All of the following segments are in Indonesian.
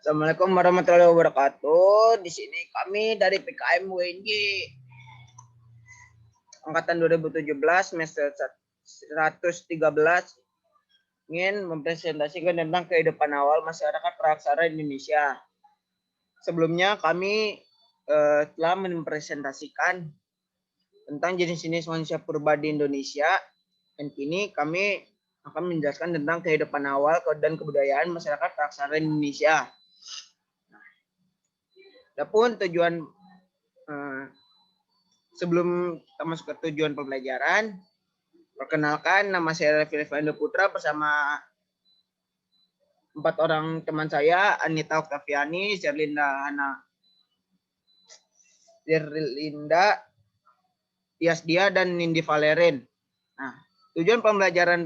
Assalamualaikum warahmatullahi wabarakatuh. Di sini kami dari PKM WNJ angkatan 2017 semester 113 ingin mempresentasikan tentang kehidupan awal masyarakat praksara Indonesia. Sebelumnya kami telah mempresentasikan tentang jenis-jenis manusia purba di Indonesia, dan kini kami akan menjelaskan tentang kehidupan awal dan kebudayaan masyarakat praksara Indonesia. Adapun tujuan sebelum kita masuk ke tujuan pembelajaran, perkenalkan, nama saya Raffi Fando Putra bersama 4 orang teman saya, Anita Oktaviani, Zerlinda Yasdia, dan Nindi Valerin. Nah, tujuan pembelajaran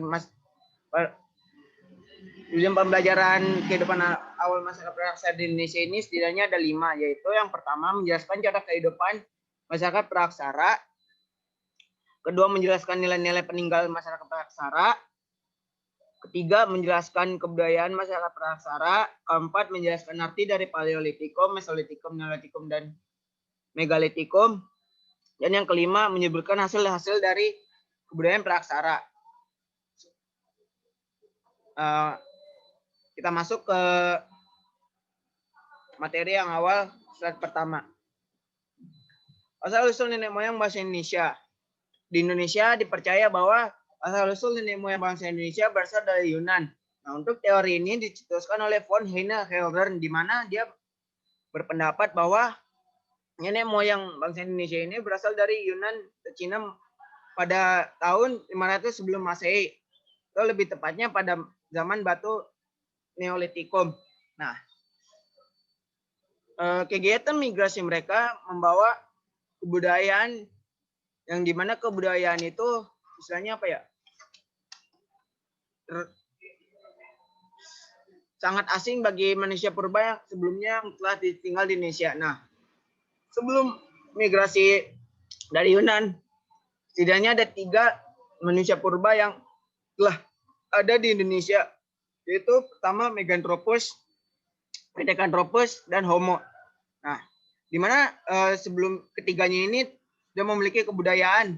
kehidupan awal masyarakat praksara di Indonesia ini setidaknya ada 5, yaitu yang pertama menjelaskan cara kehidupan masyarakat praksara, kedua menjelaskan nilai-nilai peninggalan masyarakat praksara, ketiga menjelaskan kebudayaan masyarakat praksara, keempat menjelaskan arti dari Paleolitikum, Mesolitikum, Neolitikum, dan Megalitikum, dan yang kelima menyebutkan hasil-hasil dari kebudayaan praksara. Kita masuk ke materi yang awal, slide pertama. Asal-usul nenek moyang bangsa Indonesia. Di Indonesia dipercaya bahwa asal-usul nenek moyang bangsa Indonesia berasal dari Yunan. Nah, untuk teori ini dicetuskan oleh von Heine-Helgern, di mana dia berpendapat bahwa nenek moyang bangsa Indonesia ini berasal dari Yunan ke Cina pada tahun 500 sebelum Masehi. Itu lebih tepatnya pada zaman batu Neolitikum. Nah, kegiatan migrasi mereka membawa kebudayaan yang dimana kebudayaan itu istilahnya apa ya, sangat asing bagi manusia purba yang sebelumnya telah tinggal di Indonesia. Nah, sebelum migrasi dari Yunan, setidaknya ada 3 manusia purba yang telah ada di Indonesia, yaitu pertama Meganthropus, Pithecanthropus, dan Homo. Nah, di mana sebelum ketiganya ini sudah memiliki kebudayaan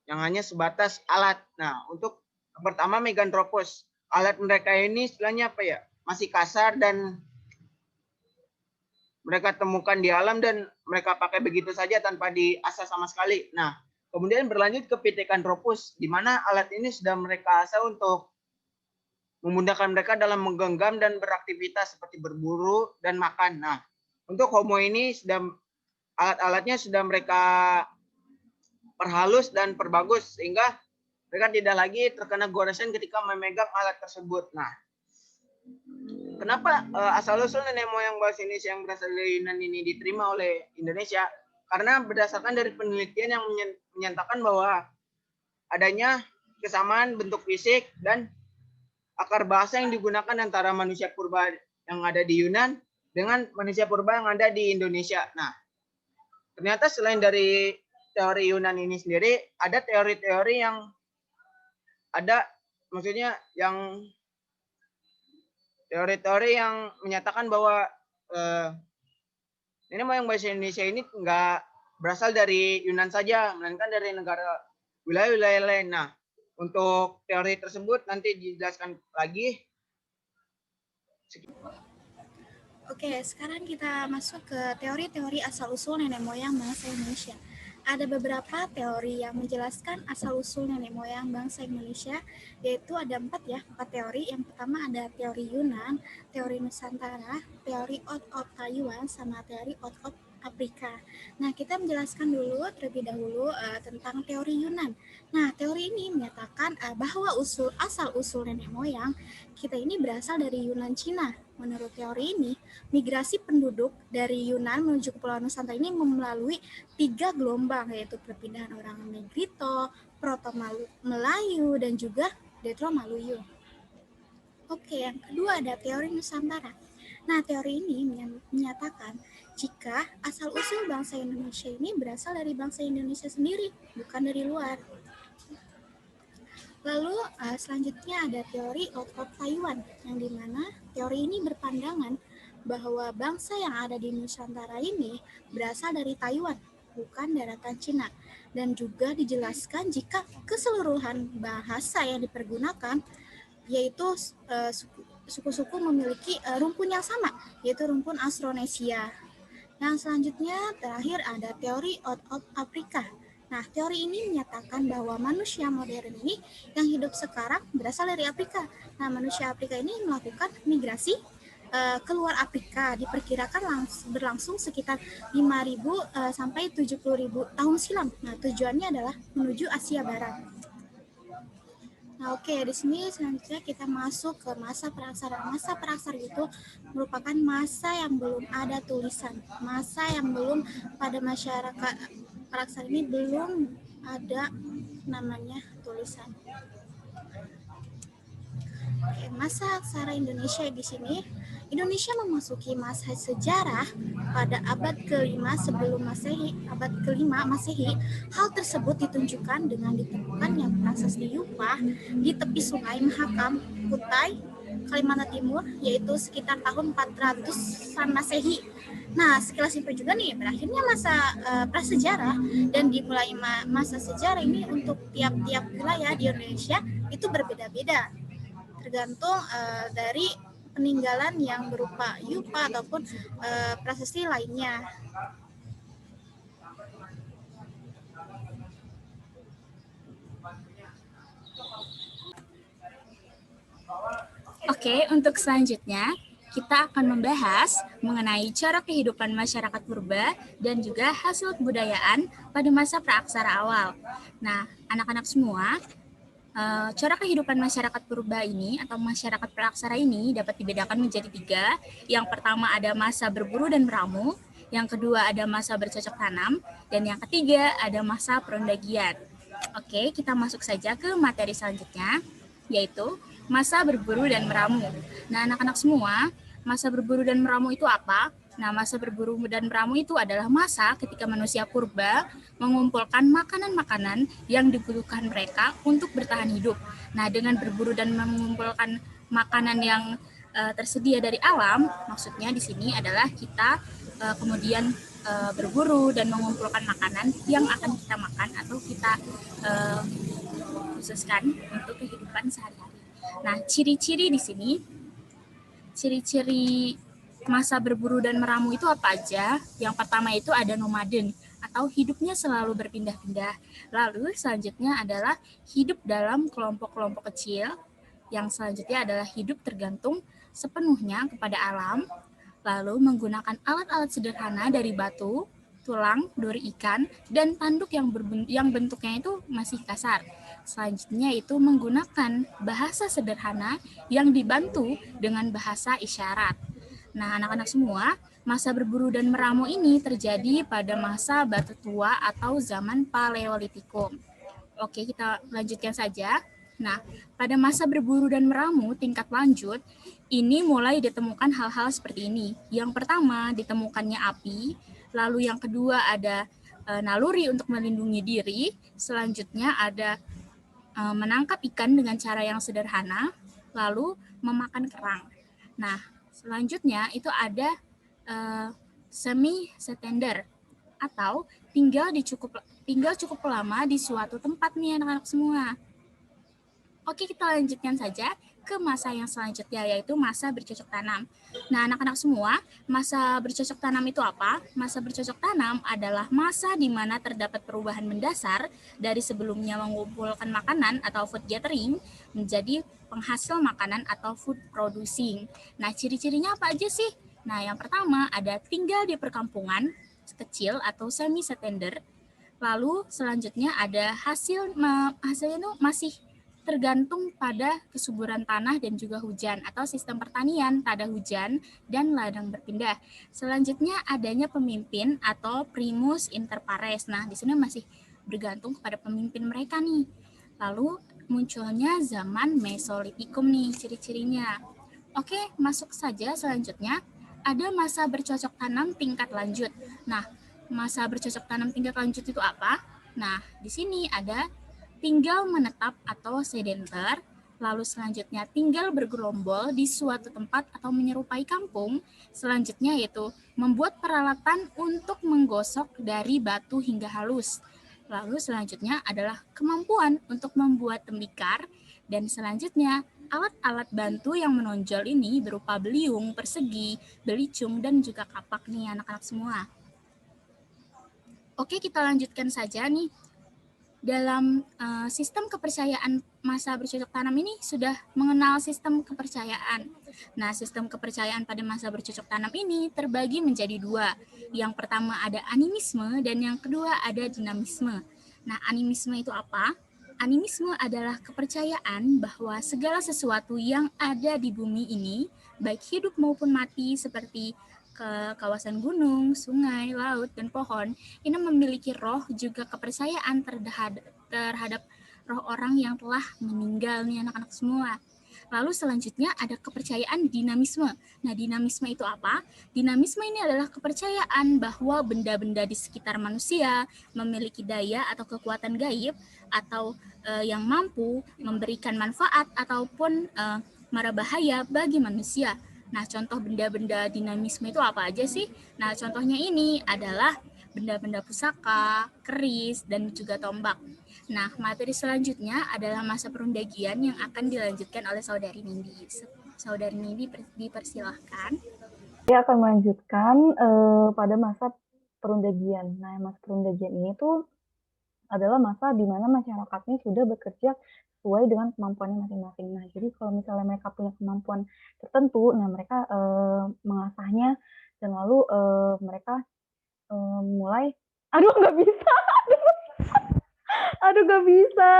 yang hanya sebatas alat. Nah, untuk yang pertama Meganthropus, alat mereka ini istilahnya apa ya, masih kasar dan mereka temukan di alam dan mereka pakai begitu saja tanpa diasah sama sekali. Nah, kemudian berlanjut ke Pithecanthropus, di mana alat ini sudah mereka asah untuk memudahkan mereka dalam menggenggam dan beraktivitas seperti berburu dan makan. Nah, untuk Homo ini sudah alat-alatnya sudah mereka perhalus dan perbagus sehingga mereka tidak lagi terkena goresan ketika memegang alat tersebut. Nah, kenapa asal-usul nenek moyang bangsa Indonesia yang berasal dari Yunan ini diterima oleh Indonesia? Karena berdasarkan dari penelitian yang menyatakan bahwa adanya kesamaan bentuk fisik dan akar bahasa yang digunakan antara manusia purba yang ada di Yunan dengan manusia purba yang ada di Indonesia. Nah, ternyata selain dari teori Yunan ini sendiri, ada teori-teori yang ada, maksudnya yang teori-teori yang menyatakan bahwa ini moyang bahasa Indonesia ini nggak berasal dari Yunan saja, melainkan dari negara wilayah-wilayah lain. Nah, untuk teori tersebut nanti dijelaskan lagi. Oke, sekarang kita masuk ke teori-teori asal-usul nenek moyang bangsa Indonesia. Ada beberapa teori yang menjelaskan asal-usul nenek moyang bangsa Indonesia, yaitu ada 4 teori. Yang pertama ada teori Yunan, teori Nusantara, teori out of Taiwan, sama teori out of Afrika. Nah, kita menjelaskan dulu terlebih dahulu tentang teori Yunan. Nah, teori ini menyatakan bahwa asal-usul nenek moyang kita ini berasal dari Yunan Cina. Menurut teori ini, migrasi penduduk dari Yunan menuju Kepulauan Nusantara ini melalui 3 gelombang, yaitu perpindahan orang Negrito, Proto-Melayu, dan juga Detro-Maluyu. Oke, yang kedua ada teori Nusantara. Nah, teori ini menyatakan jika asal-usul bangsa Indonesia ini berasal dari bangsa Indonesia sendiri, bukan dari luar. Lalu selanjutnya ada teori out of Taiwan, yang dimana teori ini berpandangan bahwa bangsa yang ada di Nusantara ini berasal dari Taiwan, bukan daratan Cina. Dan juga dijelaskan jika keseluruhan bahasa yang dipergunakan yaitu suku-suku memiliki rumpun yang sama, yaitu rumpun Austronesia. Yang selanjutnya terakhir ada teori out of Africa. Nah, teori ini menyatakan bahwa manusia modern ini yang hidup sekarang berasal dari Afrika. Nah, manusia Afrika ini melakukan migrasi keluar Afrika, diperkirakan berlangsung sekitar 5.000 sampai 70.000 tahun silam. Nah, tujuannya adalah menuju Asia Barat. Nah, oke, di sini selanjutnya kita masuk ke masa praksara. Masa praksara itu merupakan masa yang belum ada tulisan, masa yang belum pada masyarakat praksara ini belum ada namanya tulisan. Oke, masa aksara Indonesia di sini, Indonesia memasuki masa sejarah pada abad ke-5 sebelum Masehi, abad ke-5 Masehi. Hal tersebut ditunjukkan dengan ditemukannya prasasti Yupa di tepi Sungai Mahakam, Kutai, Kalimantan Timur, yaitu sekitar tahun 400-an Masehi. Nah, sekilas info juga nih, berakhirnya masa prasejarah dan dimulai masa sejarah ini untuk tiap-tiap wilayah di Indonesia itu berbeda-beda, tergantung dari peninggalan yang berupa yupa ataupun prasasti lainnya. Oke, untuk selanjutnya kita akan membahas mengenai cara kehidupan masyarakat purba dan juga hasil kebudayaan pada masa praaksara awal. Nah, anak-anak semua, cara kehidupan masyarakat purba ini atau masyarakat praaksara ini dapat dibedakan menjadi 3. Yang pertama ada masa berburu dan meramu, yang kedua ada masa bercocok tanam, dan yang ketiga ada masa perondagian. Oke, kita masuk saja ke materi selanjutnya, yaitu masa berburu dan meramu. Nah, anak-anak semua, masa berburu dan meramu itu apa? Nah, masa berburu dan meramu itu adalah masa ketika manusia purba mengumpulkan makanan-makanan yang dibutuhkan mereka untuk bertahan hidup. Nah, dengan berburu dan mengumpulkan makanan yang tersedia dari alam, maksudnya di sini adalah kita kemudian berburu dan mengumpulkan makanan yang akan kita makan atau kita khususkan untuk kehidupan sehari-hari. Nah, ciri-ciri di sini, ciri-ciri masa berburu dan meramu itu apa aja? Yang pertama itu ada nomaden atau hidupnya selalu berpindah-pindah. Lalu selanjutnya adalah hidup dalam kelompok-kelompok kecil. Yang selanjutnya adalah hidup tergantung sepenuhnya kepada alam. Lalu menggunakan alat-alat sederhana dari batu, tulang, duri ikan, dan tanduk yang bentuknya itu masih kasar. Selanjutnya itu menggunakan bahasa sederhana yang dibantu dengan bahasa isyarat. Nah, anak-anak semua, masa berburu dan meramu ini terjadi pada masa batu tua atau zaman Paleolitikum. Oke, kita lanjutkan saja. Nah, pada masa berburu dan meramu tingkat lanjut, ini mulai ditemukan hal-hal seperti ini. Yang pertama, ditemukannya api. Lalu yang kedua ada naluri untuk melindungi diri. Selanjutnya ada menangkap ikan dengan cara yang sederhana, lalu memakan kerang. Nah, selanjutnya itu ada semi-setender atau tinggal cukup lama di suatu tempat nih anak-anak semua. Oke, kita lanjutkan saja ke masa yang selanjutnya, yaitu masa bercocok tanam. Nah, anak-anak semua, masa bercocok tanam itu apa? Masa bercocok tanam adalah masa di mana terdapat perubahan mendasar dari sebelumnya mengumpulkan makanan atau food gathering menjadi penghasil makanan atau food producing. Nah, ciri-cirinya apa aja sih? Nah, yang pertama ada tinggal di perkampungan kecil atau semi-setender. Lalu selanjutnya ada hasilnya itu masih tergantung pada kesuburan tanah dan juga hujan atau sistem pertanian, tak ada hujan dan ladang berpindah. Selanjutnya adanya pemimpin atau primus inter pares. Nah, di sini masih bergantung kepada pemimpin mereka nih. Lalu munculnya zaman Mesolitikum nih ciri-cirinya. Oke, masuk saja selanjutnya. Ada masa bercocok tanam tingkat lanjut. Nah, masa bercocok tanam tingkat lanjut itu apa? Nah, di sini ada tinggal menetap atau sedenter, Lalu selanjutnya tinggal bergerombol di suatu tempat atau menyerupai kampung. Selanjutnya yaitu membuat peralatan untuk menggosok dari batu hingga halus. Lalu selanjutnya adalah kemampuan untuk membuat tembikar. Dan selanjutnya alat-alat bantu yang menonjol ini berupa beliung, persegi, belicung, dan juga kapak nih anak-anak semua. Oke, kita lanjutkan saja nih. Dalam sistem kepercayaan masa bercocok tanam ini sudah mengenal sistem kepercayaan. Nah, sistem kepercayaan pada masa bercocok tanam ini terbagi menjadi dua. Yang pertama ada animisme dan yang kedua ada dinamisme. Nah, animisme itu apa? Animisme adalah kepercayaan bahwa segala sesuatu yang ada di bumi ini, baik hidup maupun mati seperti ke kawasan gunung, sungai, laut, dan pohon, ini memiliki roh juga kepercayaan terhadap roh orang yang telah meninggal nih anak-anak semua. Lalu selanjutnya ada kepercayaan dinamisme. Nah, dinamisme itu apa? Dinamisme ini adalah kepercayaan bahwa benda-benda di sekitar manusia memiliki daya atau kekuatan gaib atau yang mampu memberikan manfaat ataupun mara bahaya bagi manusia. Nah, contoh benda-benda dinamisme itu apa aja sih? Nah, contohnya ini adalah benda-benda pusaka, keris, dan juga tombak. Nah, materi selanjutnya adalah masa perundagian yang akan dilanjutkan oleh Saudari Nindi. Saudari Nindi dipersilahkan. Saya akan melanjutkan pada masa perundagian. Nah, masa perundagian ini tuh adalah masa di mana masyarakatnya sudah bekerja sesuai dengan kemampuannya masing-masing. Nah, jadi kalau misalnya mereka punya kemampuan tertentu, nah mereka mengasahnya dan lalu mereka mulai, aduh nggak bisa, aduh nggak bisa,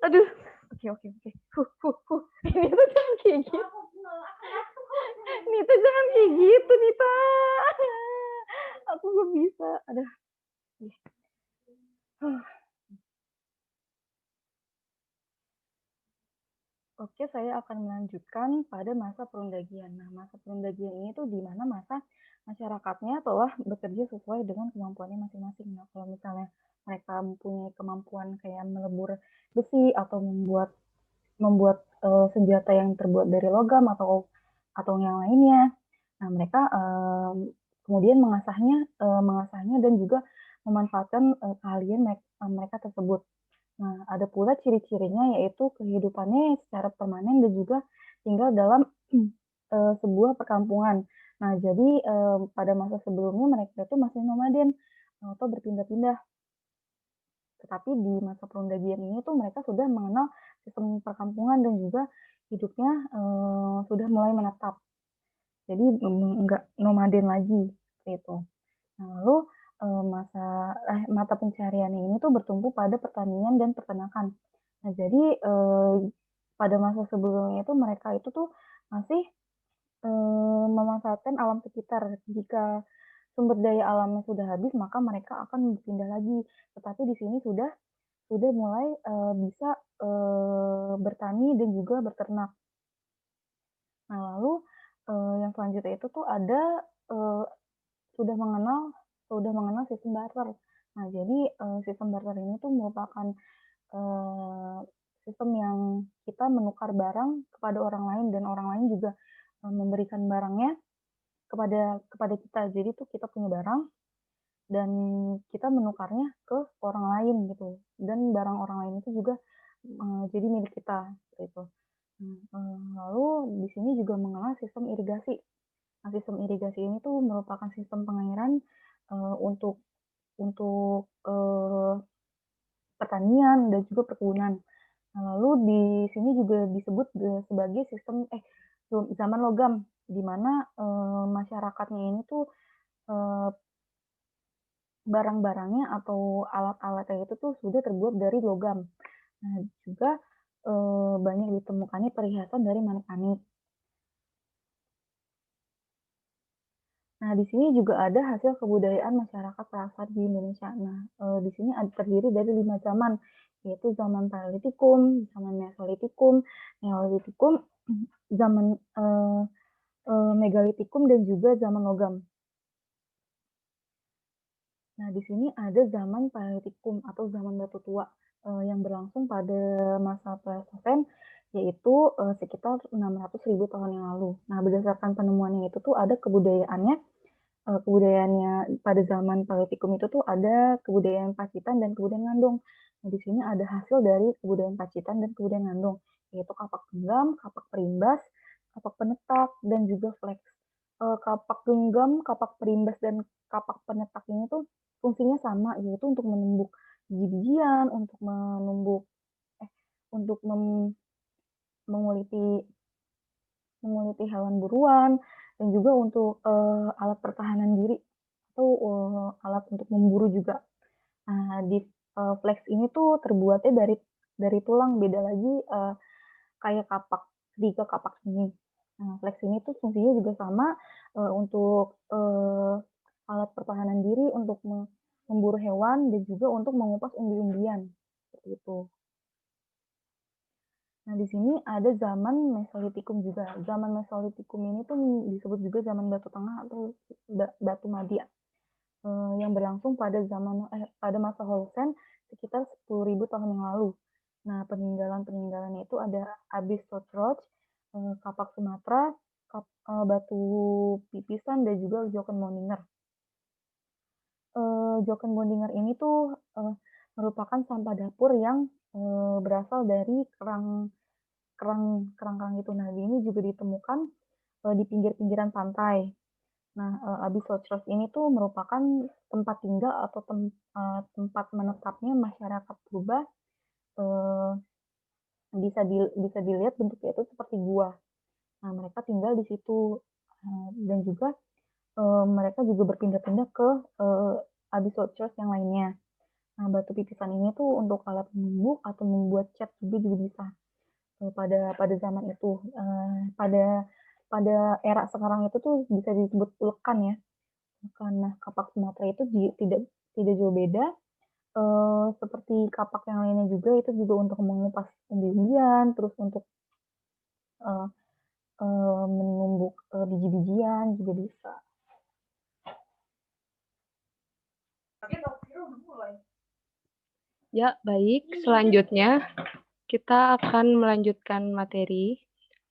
aduh, oke, ini tuh jangan kayak gitu, Nita jangan kayak gitu, Nita, aku nggak bisa, aduh. Oke, saya akan melanjutkan pada masa perundagian. Nah, masa perundagian ini tuh di mana masa masyarakatnya telah bekerja sesuai dengan kemampuannya masing-masing. Nah, kalau misalnya mereka mempunyai kemampuan kayak melebur besi atau membuat senjata yang terbuat dari logam atau yang lainnya. Nah, mereka kemudian mengasahnya dan juga memanfaatkan keahlian mereka tersebut. Nah, ada pula ciri-cirinya yaitu kehidupannya secara permanen dan juga tinggal dalam sebuah perkampungan. Nah, jadi pada masa sebelumnya mereka itu masih nomaden atau berpindah-pindah. Tetapi di masa perundagian ini tuh mereka sudah mengenal sistem perkampungan dan juga hidupnya sudah mulai menetap. Jadi enggak nomaden lagi gitu. Nah, lalu mata pencarian ini tuh bertumpu pada pertanian dan peternakan. Nah, jadi pada masa sebelumnya itu mereka itu tuh masih memanfaatkan alam sekitar. Jika sumber daya alamnya sudah habis, maka mereka akan berpindah lagi. Tetapi di sini sudah mulai bisa bertani dan juga berternak. Nah, lalu yang selanjutnya itu tuh ada sudah mengenal sistem barter. Nah, jadi sistem barter ini tuh merupakan sistem yang kita menukar barang kepada orang lain dan orang lain juga memberikan barangnya kepada kita. Jadi tuh kita punya barang dan kita menukarnya ke orang lain gitu. Dan barang orang lain itu juga jadi milik kita gitu. Lalu di sini juga mengenal sistem irigasi. Nah, sistem irigasi ini tuh merupakan sistem pengairan untuk pertanian dan juga perkebunan. Nah, lalu di sini juga disebut sebagai sistem zaman logam, di mana masyarakatnya ini tuh barang-barangnya atau alat-alatnya itu tuh sudah terbuat dari logam. Nah, juga banyak ditemukannya perhiasan dari manik-manik. Nah, di sini juga ada hasil kebudayaan masyarakat Prasarat di Indonesia. Nah, di sini terdiri dari 5 zaman, yaitu zaman Paleolitikum, zaman Mesolitikum, Neolitikum, zaman Megalitikum, dan juga zaman logam. Nah, di sini ada zaman Paleolitikum atau zaman batu tua yang berlangsung pada masa Pleistosen yaitu sekitar 600.000 tahun yang lalu. Nah, berdasarkan penemuannya itu tuh ada kebudayaannya pada zaman Paleolitikum itu tuh ada kebudayaan Pacitan dan kebudayaan Ngandung. Nah, di sini ada hasil dari kebudayaan Pacitan dan kebudayaan Ngandung, yaitu kapak genggam, kapak perimbas, kapak penetak, dan juga flex. Kapak genggam, kapak perimbas, dan kapak penetak ini tuh fungsinya sama, yaitu untuk menumbuk biji-bijian, untuk menguliti hewan buruan, dan juga untuk alat pertahanan diri atau alat untuk memburu juga. Nah, di flex ini tuh terbuatnya dari tulang, beda lagi kayak tiga kapak ini. Nah, flex ini tuh fungsinya juga sama untuk alat pertahanan diri, untuk memburu hewan, dan juga untuk mengupas umbi-umbian. Seperti itu. Nah, di sini ada zaman Mesolitikum juga. Zaman Mesolitikum ini tuh disebut juga zaman Batu Tengah atau Batu Madia, yang berlangsung pada masa Holocene sekitar 10.000 tahun yang lalu. Nah, peninggalan-peninggalannya itu ada Abyss Rock, kapak Sumatera, batu pipisan, dan juga Joken Bondinger. Joken Bondinger ini tuh merupakan sampah dapur yang berasal dari kerang itu. Nah, ini juga ditemukan di pinggir-pinggiran pantai. Nah, Abyss Rock ini tuh merupakan tempat tinggal atau tempat menetapnya masyarakat purba. Bisa dilihat bentuknya itu seperti gua. Nah, mereka tinggal di situ, dan juga mereka juga berpindah-pindah ke Abyss Rock yang lainnya. Nah, batu pipisan ini tuh untuk alat menumbuk atau membuat cat juga bisa. Pada zaman itu, pada era sekarang itu tuh bisa disebut ulekan ya. Karena kapak Sumatera itu tidak jauh beda, seperti kapak yang lainnya juga, itu juga untuk mengupas umbi-umbian, terus untuk menumbuk biji-bijian juga bisa. Ya, baik. Selanjutnya kita akan melanjutkan materi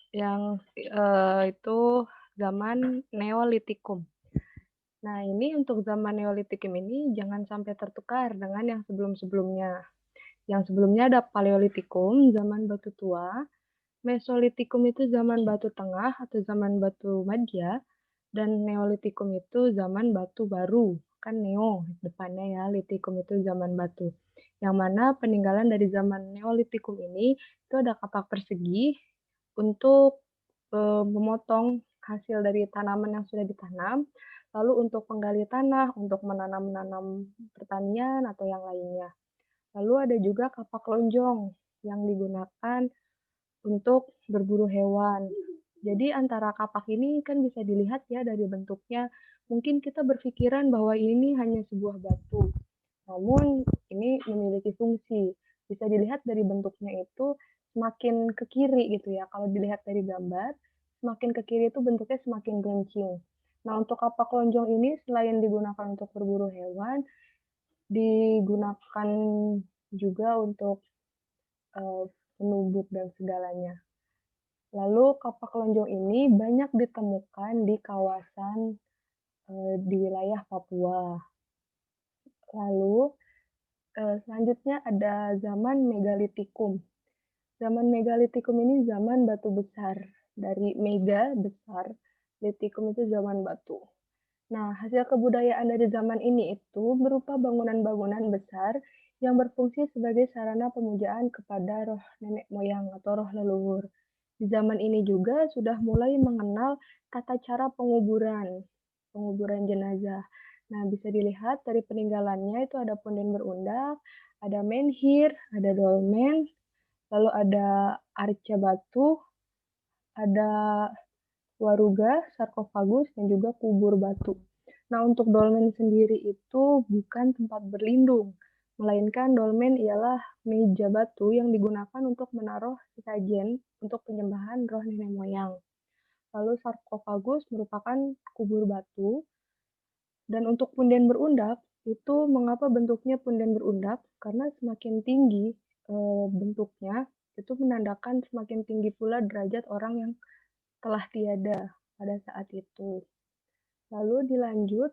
yang itu zaman Neolitikum. Nah, ini untuk zaman Neolitikum ini jangan sampai tertukar dengan yang sebelum-sebelumnya. Yang sebelumnya ada Paleolitikum, zaman batu tua, Mesolitikum itu zaman batu tengah atau zaman batu madya, dan Neolitikum itu zaman batu baru. Kan neo depannya ya, litikum itu zaman batu. Yang mana peninggalan dari zaman Neolitikum ini itu ada kapak persegi untuk memotong hasil dari tanaman yang sudah ditanam, lalu untuk penggali tanah, untuk menanam pertanian atau yang lainnya. Lalu ada juga kapak lonjong yang digunakan untuk berburu hewan. Jadi antara kapak ini kan bisa dilihat ya dari bentuknya. Mungkin kita berpikiran bahwa ini hanya sebuah batu. Namun ini memiliki fungsi. Bisa dilihat dari bentuknya itu semakin ke kiri gitu ya. Kalau dilihat dari gambar, semakin ke kiri itu bentuknya semakin runcing. Nah, untuk kapak lonjong ini selain digunakan untuk berburu hewan, digunakan juga untuk penumbuk dan segalanya. Lalu kapak lonjong ini banyak ditemukan di kawasan di wilayah Papua. Lalu selanjutnya ada zaman Megalitikum. Zaman Megalitikum ini zaman batu besar. Dari mega besar, litikum itu zaman batu. Nah, hasil kebudayaan dari zaman ini itu berupa bangunan-bangunan besar yang berfungsi sebagai sarana pemujaan kepada roh nenek moyang atau roh leluhur. Di zaman ini juga sudah mulai mengenal tata cara penguburan jenazah. Nah, bisa dilihat dari peninggalannya itu ada punden berundak, ada menhir, ada dolmen, lalu ada arca batu, ada waruga, sarkofagus, dan juga kubur batu. Nah, untuk dolmen sendiri itu bukan tempat berlindung, melainkan dolmen ialah meja batu yang digunakan untuk menaruh sesajen untuk penyembahan roh nenek moyang. Lalu sarkofagus merupakan kubur batu. Dan untuk punden berundak, itu mengapa bentuknya punden berundak? Karena semakin tinggi bentuknya, itu menandakan semakin tinggi pula derajat orang yang telah tiada pada saat itu. Lalu dilanjut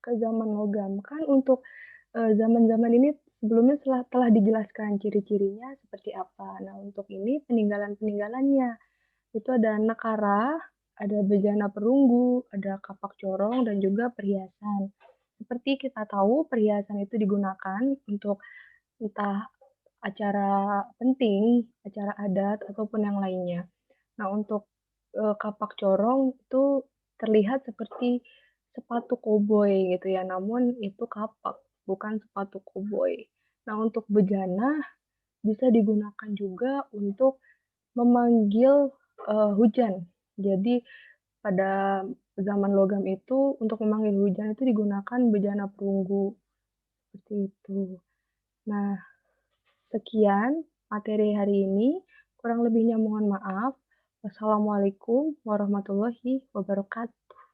ke zaman logam. Kan untuk zaman-zaman ini sebelumnya telah dijelaskan ciri-cirinya seperti apa. Nah, untuk ini peninggalan-peninggalannya. Itu ada nakara, ada bejana perunggu, ada kapak corong, dan juga perhiasan. Seperti kita tahu, perhiasan itu digunakan untuk entah acara penting, acara adat, ataupun yang lainnya. Nah, untuk kapak corong itu terlihat seperti sepatu koboi gitu ya, namun itu kapak, bukan sepatu koboi. Nah, untuk bejana bisa digunakan juga untuk memanggil hujan. Jadi pada zaman logam itu untuk memanggil hujan itu digunakan bejana perunggu seperti itu. Nah, sekian materi hari ini. Kurang lebihnya mohon maaf. Wassalamualaikum warahmatullahi wabarakatuh.